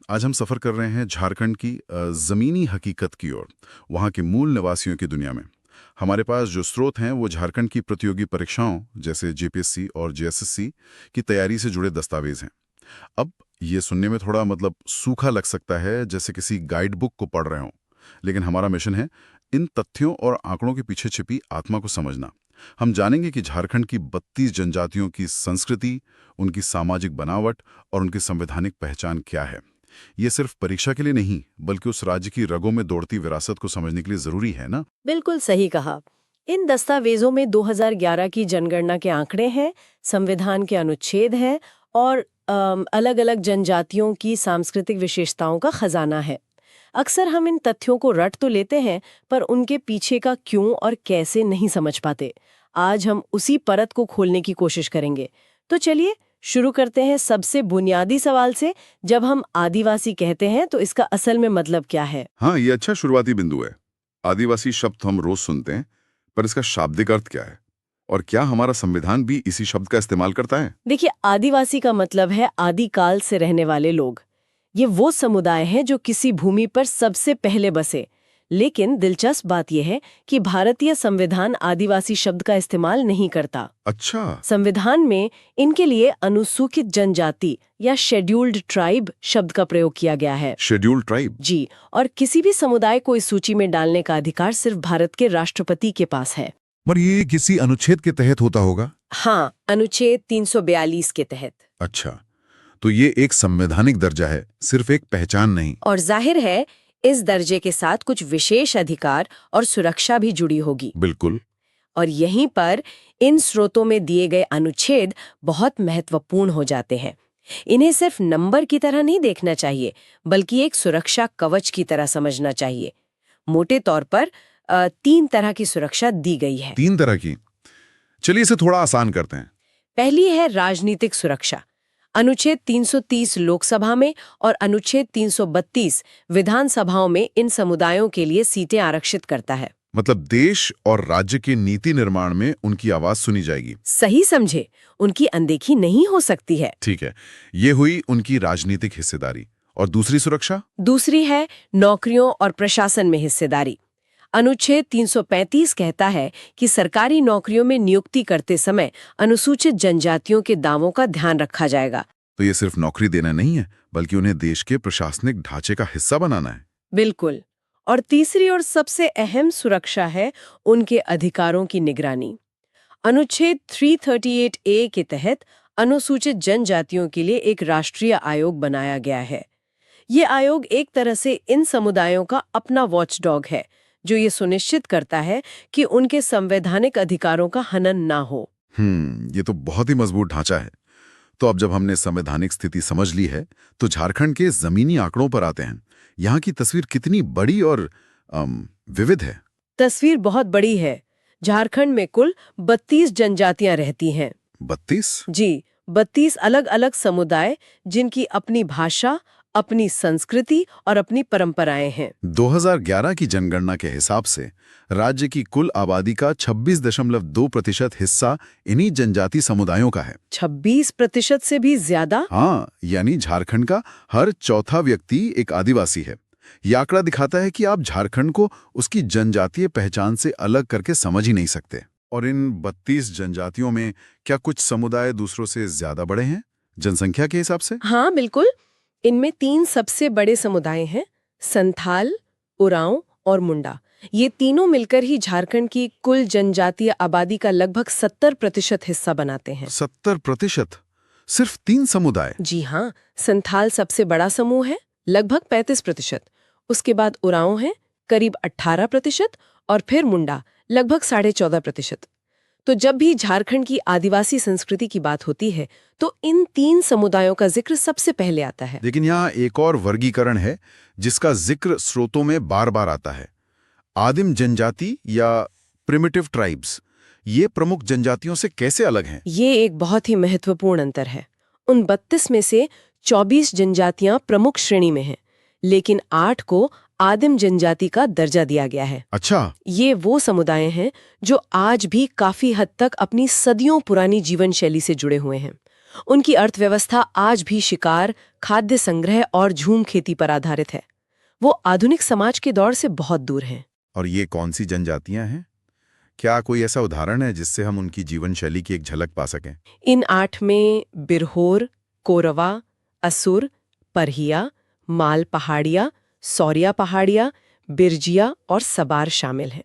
आज हम सफ़र कर रहे हैं झारखंड की ज़मीनी हकीकत की ओर, वहाँ के मूल निवासियों की दुनिया में। हमारे पास जो स्रोत हैं वो झारखंड की प्रतियोगी परीक्षाओं जैसे जेपीएससी और जेएसएससी की तैयारी से जुड़े दस्तावेज हैं। अब ये सुनने में थोड़ा सूखा लग सकता है, जैसे किसी गाइड बुक को पढ़ रहे हों, लेकिन हमारा मिशन है इन तथ्यों और आंकड़ों के पीछे छिपी आत्मा को समझना। हम जानेंगे कि झारखंड की 32 जनजातियों की संस्कृति, उनकी सामाजिक बनावट और उनकी संवैधानिक पहचान क्या है। ये सिर्फ परीक्षा के लिए नहीं, बल्कि उस राज्य की रगों में दौड़ती विरासत को समझने के लिए जरूरी है ना। बिल्कुल सही कहा। इन दस्तावेजों में 2011 की जनगणना के आंकड़े हैं, संविधान के अनुच्छेद हैं और अलग-अलग जनजातियों की सांस्कृतिक विशेषताओं का खजाना है। अक्सर हम इन तथ्यों को रट तो लेते हैं, पर उनके पीछे का क्यों और कैसे नहीं समझ पाते। आज हम उसी परत को खोलने की कोशिश करेंगे। तो चलिए शुरू करते हैं सबसे बुनियादी सवाल से। जब हम आदिवासी कहते हैं तो इसका असल में मतलब क्या है? हाँ, ये अच्छा शुरुआती बिंदु है। आदिवासी शब्द हम रोज सुनते हैं, पर इसका शाब्दिक अर्थ क्या है? और क्या हमारा संविधान भी इसी शब्द का इस्तेमाल करता है? देखिए, आदिवासी का मतलब है आदिकाल से रहने वाले लोग। ये वो समुदाय हैं जो किसी भूमि पर सबसे पहले बसे। लेकिन दिलचस्प बात यह है कि भारतीय संविधान आदिवासी शब्द का इस्तेमाल नहीं करता। अच्छा। संविधान में इनके लिए अनुसूचित जनजाति या शेड्यूल्ड ट्राइब शब्द का प्रयोग किया गया है। Scheduled tribe? जी, और किसी भी समुदाय को इस सूची में डालने का अधिकार सिर्फ भारत के राष्ट्रपति के पास है। पर ये किसी अनुच्छेद के तहत होता होगा? हाँ, अनुच्छेद 342 के तहत। अच्छा, तो ये एक संवैधानिक दर्जा है, सिर्फ एक पहचान नहीं। और जाहिर है इस दर्जे के साथ कुछ विशेष अधिकार और सुरक्षा भी जुड़ी होगी। बिल्कुल। और यहीं पर इन स्रोतों में दिए गए अनुच्छेद बहुत महत्वपूर्ण हो जाते हैं। इन्हें सिर्फ नंबर की तरह नहीं देखना चाहिए, बल्कि एक सुरक्षा कवच की तरह समझना चाहिए। मोटे तौर पर 3 तरह की सुरक्षा दी गई है। 3 तरह की? चलिए इसे थोड़ा आसान करते हैं। पहली है राजनीतिक सुरक्षा। अनुच्छेद 330 लोकसभा में और अनुच्छेद 332 विधानसभाओं में इन समुदायों के लिए सीटें आरक्षित करता है। मतलब देश और राज्य के नीति निर्माण में उनकी आवाज सुनी जाएगी। सही समझे, उनकी अनदेखी नहीं हो सकती है। ठीक है, ये हुई उनकी राजनीतिक हिस्सेदारी। और दूसरी सुरक्षा? दूसरी है नौकरियों और प्रशासन में हिस्सेदारी। अनुच्छेद 335 कहता है कि सरकारी नौकरियों में नियुक्ति करते समय अनुसूचित जनजातियों के दावों का ध्यान रखा जाएगा। तो ये सिर्फ नौकरी देना नहीं है, बल्कि उन्हें देश के प्रशासनिक ढांचे का हिस्सा बनाना है। बिल्कुल। और तीसरी और सबसे अहम सुरक्षा है उनके अधिकारों की निगरानी। अनुच्छेद 338A के तहत अनुसूचित जनजातियों के लिए एक राष्ट्रीय आयोग बनाया गया है। ये आयोग एक तरह से इन समुदायों का अपना वॉचडॉग है, जो ये सुनिश्चित करता है कि उनके संवैधानिक अधिकारों का हनन ना हो। ये तो बहुत ही मजबूत ढांचा है। तो अब जब हमने संवैधानिक स्थिति समझ ली है, तो झारखंड के जमीनी आंकड़ों पर आते हैं। यहाँ की तस्वीर कितनी बड़ी और विविध है। तस्वीर बहुत बड़ी है। झारखंड में कुल 32 जनजातियां रहती हैं। 32? जी, 32 अलग-अलग समुदाय, जिनकी अपनी भाषा, अपनी संस्कृति और अपनी परंपराएं हैं। 2011 की जनगणना के हिसाब से राज्य की कुल आबादी का 26.2% हिस्सा इन्हीं जनजाति समुदायों का है। 26% से भी ज्यादा? हाँ, यानी झारखंड का हर चौथा व्यक्ति एक आदिवासी है। ये आंकड़ा दिखाता है कि आप झारखंड को उसकी जनजातीय पहचान से अलग करके समझ ही नहीं सकते। और इन 32 जनजातियों में क्या कुछ समुदाय दूसरों से ज्यादा बड़े हैं जनसंख्या के हिसाब से? हाँ, बिल्कुल। इनमें 3 सबसे बड़े समुदाय हैं, संथाल, उरांव और मुंडा। ये तीनों मिलकर ही झारखंड की कुल जनजातीय आबादी का लगभग 70% हिस्सा बनाते हैं। 70%? सिर्फ 3 समुदाय? जी हाँ, संथाल सबसे बड़ा समूह है, लगभग 35%। उसके बाद उरांव है, करीब 18%, और फिर मुंडा, लगभग 14.5%। तो जब भी झारखंड की आदिवासी संस्कृति की बात होती है, तो इन 3 समुदायों का जिक्र सबसे पहले आता है। लेकिन यहाँ एक और वर्गीकरण है जिसका जिक्र स्रोतों में बार-बार आता है। आदिम जनजाति या प्रिमिटिव ट्राइब्स, ये प्रमुख जनजातियों से कैसे अलग हैं? ये एक बहुत ही महत्वपूर्ण अंतर है। उन 32 में से 24 जनजातियां प्रमुख श्रेणी में हैं, लेकिन 8 को आदिम जनजाति का दर्जा दिया गया है। अच्छा। ये वो समुदाय हैं जो आज भी काफी हद तक अपनी सदियों पुरानी जीवन शैली से जुड़े हुए हैं। उनकी अर्थव्यवस्था आज भी शिकार, खाद्य संग्रह और झूम खेती पर आधारित है। वो आधुनिक समाज के दौर से बहुत दूर हैं। और ये कौन सी जनजातियां हैं? क्या कोई ऐसा उदाहरण है जिससे हम उनकी जीवन शैली की एक झलक पा सकें? इन 8 में बिरहोर, कोरवा, असुर, परहिया, माल पहाड़िया, सौरिया पहाड़िया, बिरजिया और सबार शामिल हैं।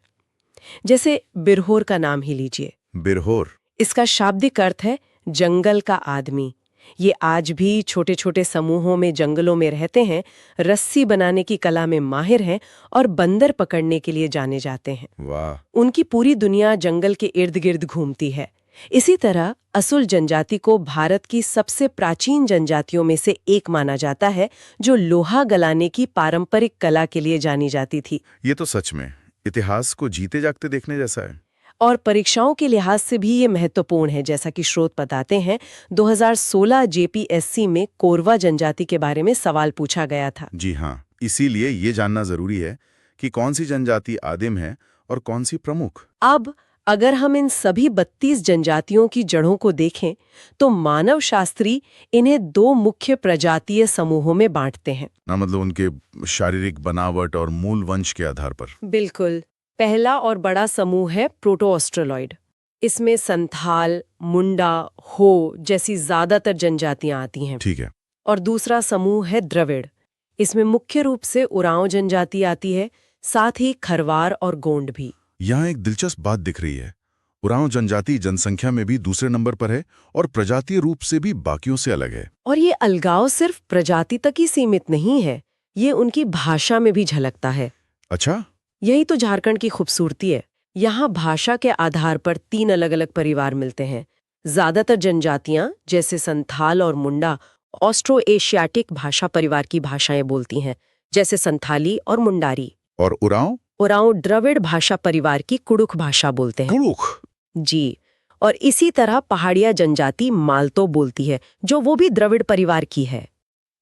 जैसे बिरहोर का नाम ही लीजिए। बिरहोर इसका शाब्दिक अर्थ है जंगल का आदमी। ये आज भी छोटे छोटे समूहों में जंगलों में रहते हैं, रस्सी बनाने की कला में माहिर हैं और बंदर पकड़ने के लिए जाने जाते हैं। वाह। उनकी पूरी दुनिया जंगल के इर्द गिर्द घूमती है। इसी तरह असुल जनजाति को भारत की सबसे प्राचीन जनजातियों में से एक माना जाता है, जो लोहा गलाने की पारंपरिक कला के लिए जानी जाती थी। ये तो सच में इतिहास को जीते जागते देखने जैसा है। और परीक्षाओं के लिहाज से भी ये महत्वपूर्ण है। जैसा कि स्रोत बताते हैं, 2016 जेपीएससी में कोरवा जनजाति के बारे में सवाल पूछा गया था। जी हाँ, इसीलिए ये जानना जरूरी है कि कौन सी जनजाति आदिम है और कौन सी प्रमुख। अब अगर हम इन सभी 32 जनजातियों की जड़ों को देखें तो मानव शास्त्री इन्हें 2 मुख्य प्रजातीय समूहों में बांटते हैं। ना मतलब उनके शारीरिक बनावट और मूल वंश के आधार पर। बिल्कुल। पहला और बड़ा समूह है प्रोटो ऑस्ट्रेलॉइड। इसमें संथाल, मुंडा, हो जैसी ज्यादातर जनजातियां आती हैं। ठीक है। और दूसरा समूह है द्रविड़। इसमें मुख्य रूप से उरांव जनजाति आती है, साथ ही खरवार और गोंड भी। यहाँ एक दिलचस्प बात दिख रही है। उरांव जनजाति जनसंख्या में भी दूसरे नंबर पर है और प्रजातीय रूप से भी बाकियों से अलग है। और ये अलगाव सिर्फ प्रजाति तक ही सीमित नहीं है, ये उनकी भाषा में भी झलकता है। अच्छा। यही तो झारखंड की खूबसूरती है। यहाँ भाषा के आधार पर 3 अलग-अलग परिवार मिलते हैं। ज्यादातर जनजातियां जैसे संथाल और मुंडा ऑस्ट्रो एशियाटिक भाषा परिवार की भाषाएं बोलती हैं, जैसे संथाली और मुंडारी। और उरांव द्रविड़ भाषा परिवार की कुड़ुख भाषा बोलते हैं। कुड़ुख? जी। और इसी तरह पहाड़िया जनजाति मालतो बोलती है, जो वो भी द्रविड़ परिवार की है।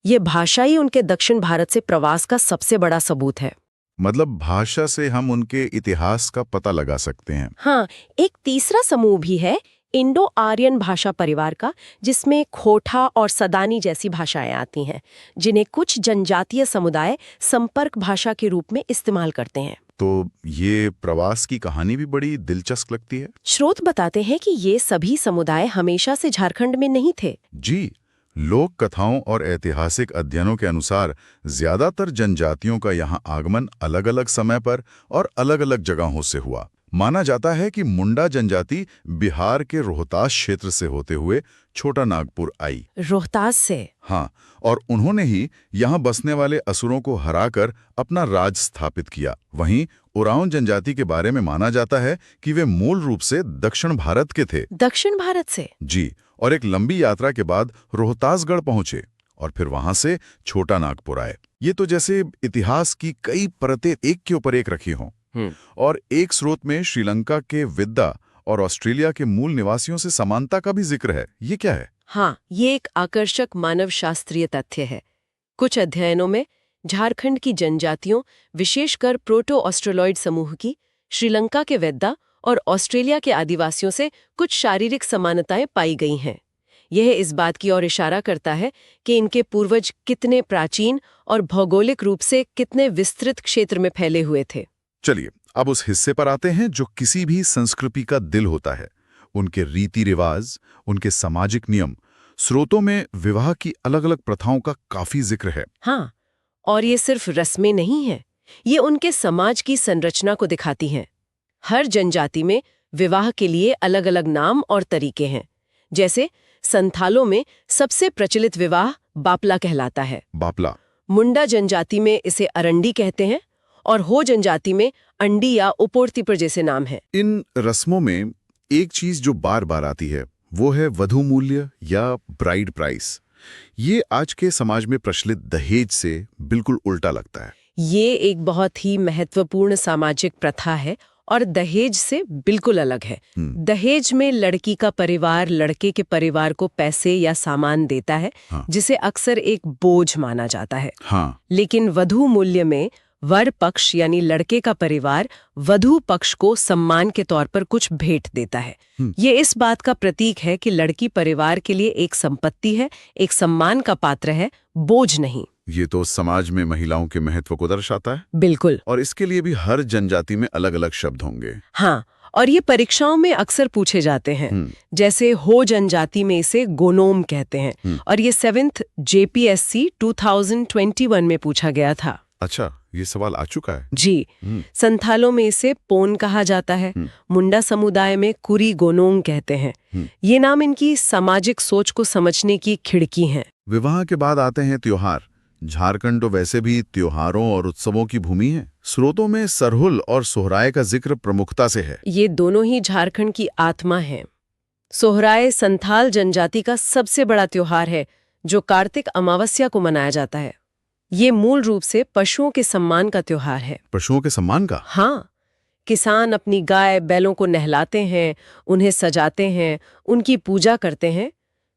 ये भाषा ही उनके दक्षिण भारत से प्रवास का सबसे बड़ा सबूत है। मतलब भाषा से हम उनके इतिहास का पता लगा सकते हैं। हाँ, एक तीसरा समूह भी है इंडो आर्यन भाषा परिवार का, जिसमें खोटा और सदानी जैसी भाषाएं आती हैं, जिन्हें कुछ जनजातीय समुदाय संपर्क भाषा के रूप में इस्तेमाल करते हैं। तो ये प्रवास की कहानी भी बड़ी दिलचस्प लगती है। स्रोत बताते हैं कि ये सभी समुदाय हमेशा से झारखंड में नहीं थे। जी, लोक कथाओं और ऐतिहासिक अध्ययनों के अनुसार ज्यादातर जनजातियों का यहाँ आगमन अलग-अलग समय पर और अलग-अलग जगहों से हुआ। माना जाता है कि मुंडा जनजाति बिहार के रोहतास क्षेत्र से होते हुए छोटा नागपुर आई। रोहतास से? हाँ, और उन्होंने ही यहाँ बसने वाले असुरों को हराकर अपना राज स्थापित किया। वहीं उरांव जनजाति के बारे में माना जाता है कि वे मूल रूप से दक्षिण भारत के थे। दक्षिण भारत से? जी, और एक लंबी यात्रा के बाद रोहतासगढ़ पहुंचे और फिर वहां से छोटा नागपुर आए। ये तो जैसे इतिहास की कई परतें एक के ऊपर एक रखी हों। और एक स्रोत में श्रीलंका के विद्या और ऑस्ट्रेलिया के मूल निवासियों से समानता का भी जिक्र है। ये क्या है? हाँ, ये एक आकर्षक मानव शास्त्रीय तथ्य है। कुछ अध्ययनों में झारखंड की जनजातियों, विशेषकर प्रोटो ऑस्ट्रेलॉइड समूह की, श्रीलंका के वेद्दा और ऑस्ट्रेलिया के आदिवासियों से कुछ शारीरिक समानताएं पाई गई हैं। यह इस बात की ओर इशारा करता है कि इनके पूर्वज कितने प्राचीन और भौगोलिक रूप से कितने विस्तृत क्षेत्र में फैले हुए थे। चलिए, अब उस हिस्से पर आते हैं जो किसी भी संस्कृति का दिल होता है, उनके रीति रिवाज, उनके सामाजिक नियम। स्रोतों में विवाह की अलग-अलग प्रथाओं का काफी जिक्र है। हाँ, और ये सिर्फ रस्में नहीं हैं, ये उनके समाज की संरचना को दिखाती हैं। हर जनजाति में विवाह के लिए अलग-अलग नाम और तरीके हैं। जैसे संथालों में सबसे प्रचलित विवाह बापला कहलाता है। बापला। मुंडा जनजाति में इसे अरंडी कहते हैं और हो जनजाति में अंडी या उपोर्तिपर जैसे नाम हैं। इन रस्मों में एक चीज जो बार बार आती है वो है वधू मूल्य या ब्राइड प्राइस। ये आज के समाज में प्रचलित दहेज से बिल्कुल उल्टा लगता है। ये एक बहुत ही महत्वपूर्ण सामाजिक प्रथा है और दहेज से बिल्कुल अलग है। दहेज में लड़की का परिवार लड़के के परिवार को पैसे या सामान देता है, जिसे अक्सर एक बोझ माना जाता है। हाँ। लेकिन वधू मूल्य में वर पक्ष यानी लड़के का परिवार वधू पक्ष को सम्मान के तौर पर कुछ भेंट देता है। ये इस बात का प्रतीक है कि लड़की परिवार के लिए एक संपत्ति है, एक सम्मान का पात्र है, बोझ नहीं। ये तो समाज में महिलाओं के महत्व को दर्शाता है। बिल्कुल। और इसके लिए भी हर जनजाति में अलग अलग शब्द होंगे। हाँ, और ये परीक्षाओं में अक्सर पूछे जाते हैं। जैसे हो जनजाति में इसे गोनोम कहते हैं, और ये 7th JPSC 2021 में पूछा गया था। अच्छा, ये सवाल आ चुका है। जी। संथालों में इसे पोन कहा जाता है, मुंडा समुदाय में कुरी गोनोंग कहते हैं। ये नाम इनकी सामाजिक सोच को समझने की खिड़की हैं। विवाह के बाद आते हैं त्योहार। झारखंड तो वैसे भी त्योहारों और उत्सवों की भूमि है। स्रोतों में सरहुल और सोहराय का जिक्र प्रमुखता से है। ये दोनों ही झारखंड की आत्मा हैं। सोहराय संथाल जनजाति का सबसे बड़ा त्योहार है, जो कार्तिक अमावस्या को मनाया जाता है। ये मूल रूप से पशुओं के सम्मान का त्योहार है। पशुओं के सम्मान का? हाँ, किसान अपनी गाय बैलों को नहलाते हैं, उन्हें सजाते हैं, उनकी पूजा करते हैं।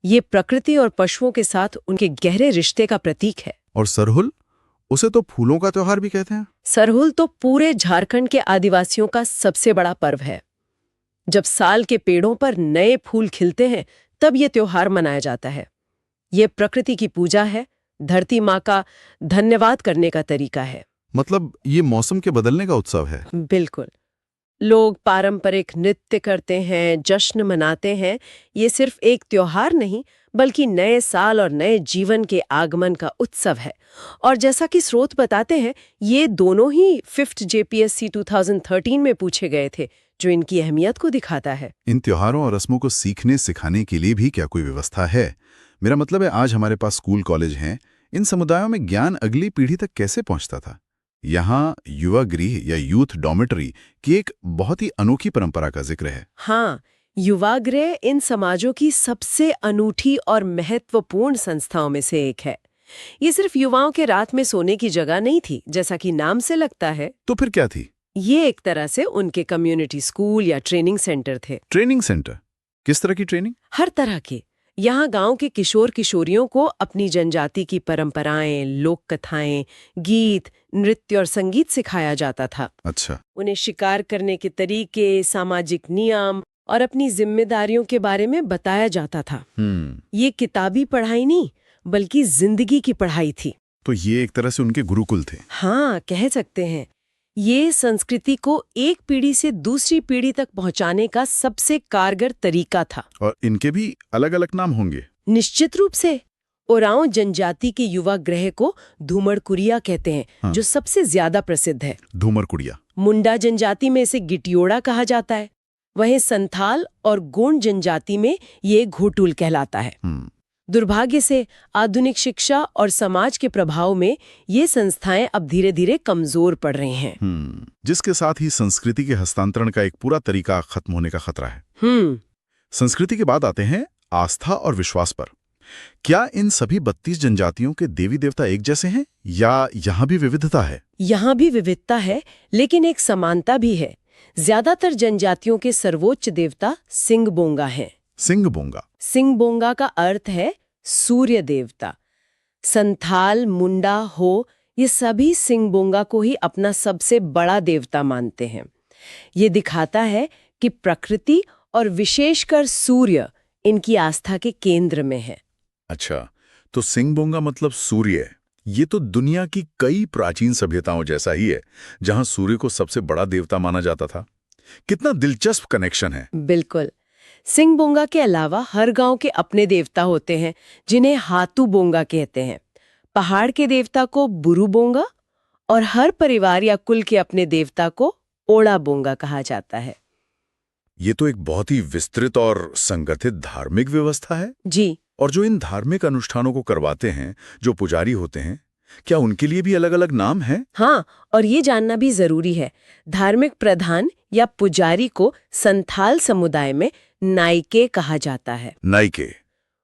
ये प्रकृति और पशुओं के साथ उनके गहरे रिश्ते का प्रतीक है। और सरहुल, उसे तो फूलों का त्योहार भी कहते हैं। सरहुल तो पूरे झारखंड के आदिवासियों का सबसे बड़ा पर्व है। जब साल के पेड़ों पर नए फूल खिलते हैं, तब ये त्योहार मनाया जाता है। ये प्रकृति की पूजा है, धरती माँ का धन्यवाद करने का तरीका है। मतलब ये मौसम के बदलने का उत्सव है। बिल्कुल। लोग पारंपरिक नृत्य करते हैं, जश्न मनाते हैं। ये सिर्फ एक त्योहार नहीं, बल्कि नए साल और नए जीवन के आगमन का उत्सव है। और जैसा कि स्रोत बताते हैं, ये दोनों ही 5th JPSC 2013 में पूछे गए थे, जो इनकी अहमियत को दिखाता है। इन त्योहारों और रस्मों को सीखने सिखाने के लिए भी क्या कोई व्यवस्था है? मेरा मतलब है, आज हमारे पास स्कूल कॉलेज हैं। इन समुदायों में ज्ञान अगली पीढ़ी तक कैसे पहुंचता था? यहाँ युवा गृह या यूथ डॉर्मेटरी की एक बहुत ही अनोखी परंपरा का जिक्र है। हाँ, युवा गृह इन समाजों की सबसे अनूठी और महत्वपूर्ण संस्थाओं में से एक है। ये सिर्फ युवाओं के रात में सोने की जगह नहीं थी, जैसा कि नाम से लगता है। तो फिर क्या थी? ये एक तरह से उनके कम्युनिटी स्कूल या ट्रेनिंग सेंटर थे। Training centre? किस तरह की ट्रेनिंग? हर तरह की। यहाँ गांव के किशोर किशोरियों को अपनी जनजाति की परंपराएं, लोक कथाएं, गीत, नृत्य और संगीत सिखाया जाता था। अच्छा। उन्हें शिकार करने के तरीके, सामाजिक नियम और अपनी जिम्मेदारियों के बारे में बताया जाता था। ये किताबी पढ़ाई नहीं, बल्कि जिंदगी की पढ़ाई थी। तो ये एक तरह से उनके गुरुकुल थे। हाँ, कह सकते हैं। ये संस्कृति को एक पीढ़ी से दूसरी पीढ़ी तक पहुंचाने का सबसे कारगर तरीका था। और इनके भी अलग अलग नाम होंगे? निश्चित रूप से। ओरांव जनजाति के युवा गृह को धूमड़कुरिया कहते हैं। हाँ। जो सबसे ज्यादा प्रसिद्ध है। धूमरकुड़िया। मुंडा जनजाति में इसे गिटियोड़ा कहा जाता है। वहीं संथाल और गोंड जनजाति में ये घोटुल कहलाता है। दुर्भाग्य से आधुनिक शिक्षा और समाज के प्रभाव में ये संस्थाएं अब धीरे धीरे कमजोर पड़ रही हैं। जिसके साथ ही संस्कृति के हस्तांतरण का एक पूरा तरीका खत्म होने का खतरा है। संस्कृति के बाद आते हैं आस्था और विश्वास पर। क्या इन सभी 32 जनजातियों के देवी देवता एक जैसे हैं या यहाँ भी विविधता है? यहाँ भी विविधता है, लेकिन एक समानता भी है। ज्यादातर जनजातियों के सर्वोच्च देवता सिंगबोंगा हैं। सिंगबोंगा? सिंगबोंगा का अर्थ है सूर्य देवता। संथाल, मुंडा, हो, ये सभी सिंगबोंगा को ही अपना सबसे बड़ा देवता मानते हैं। ये दिखाता है कि प्रकृति और विशेषकर सूर्य इनकी आस्था के केंद्र में है। अच्छा, तो सिंगबोंगा मतलब सूर्य। ये तो दुनिया की कई प्राचीन सभ्यताओं जैसा ही है, जहां सूर्य को सबसे बड़ा देवता माना जाता था। कितना दिलचस्प कनेक्शन है। बिल्कुल। सिंगबोंगा के अलावा हर गांव के अपने देवता होते हैं, जिन्हें हातू बोंगा कहते हैं। पहाड़ के देवता को बुरु बोंगा और हर परिवार या कुल के अपने देवता को ओड़ा बोंगा कहा जाता है। ये तो एक बहुत ही विस्तृत और संगठित धार्मिक व्यवस्था है। जी। और जो इन धार्मिक अनुष्ठानों को करवाते हैं, जो पुजारी होते हैं, क्या उनके लिए भी अलग अलग नाम हैं? हाँ, और ये जानना भी जरूरी है। धार्मिक प्रधान या पुजारी को संथाल समुदाय में नाइके कहा जाता है। नाइके।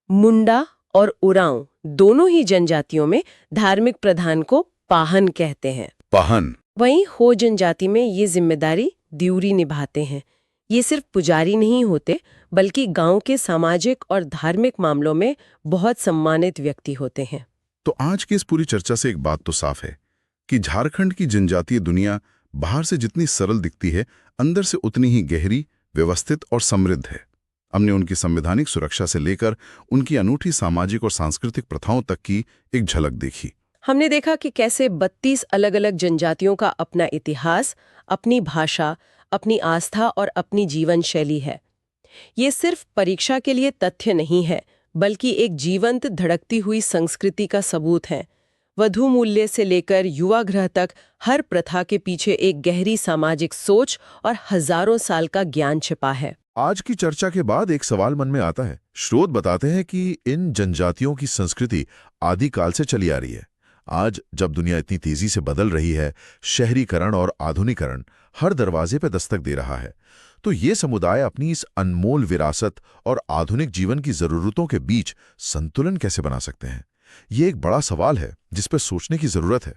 मुंडा और उरांव दोनों ही जनजातियों में धार्मिक प्रधान को पाहन कहते हैं। पाहन। वहीं हो जनजाति में ये जिम्मेदारी द्यूरी निभाते हैं। ये सिर्फ पुजारी नहीं होते, बल्कि गांव के सामाजिक और धार्मिक मामलों में बहुत सम्मानित व्यक्ति होते हैं। तो आज की इस पूरी चर्चा से एक बात तो साफ है कि झारखंड की जनजातीय दुनिया बाहर से जितनी सरल दिखती है, अंदर से उतनी ही गहरी, व्यवस्थित और समृद्ध है। हमने उनकी संवैधानिक सुरक्षा से लेकर उनकी अनूठी सामाजिक और सांस्कृतिक प्रथाओं तक की एक झलक देखी। हमने देखा कि कैसे 32 अलग-अलग जनजातियों का अपना इतिहास, अपनी भाषा, अपनी आस्था और अपनी जीवन शैली है। ये सिर्फ परीक्षा के लिए तथ्य नहीं है, बल्कि एक जीवंत धड़कती हुई संस्कृति का सबूत है। वधू मूल्य से लेकर युवागृह तक हर प्रथा के पीछे एक गहरी सामाजिक सोच और हजारों साल का ज्ञान छिपा है। आज की चर्चा के बाद एक सवाल मन में आता है। स्रोत बताते हैं कि इन जनजातियों की संस्कृति आदिकाल से चली आ रही है। आज जब दुनिया इतनी तेजी से बदल रही है, शहरीकरण और आधुनिकरण हर दरवाजे पर दस्तक दे रहा है, तो ये समुदाय अपनी इस अनमोल विरासत और आधुनिक जीवन की जरूरतों के बीच संतुलन कैसे बना सकते हैं? ये एक बड़ा सवाल है जिस पर सोचने की जरूरत है।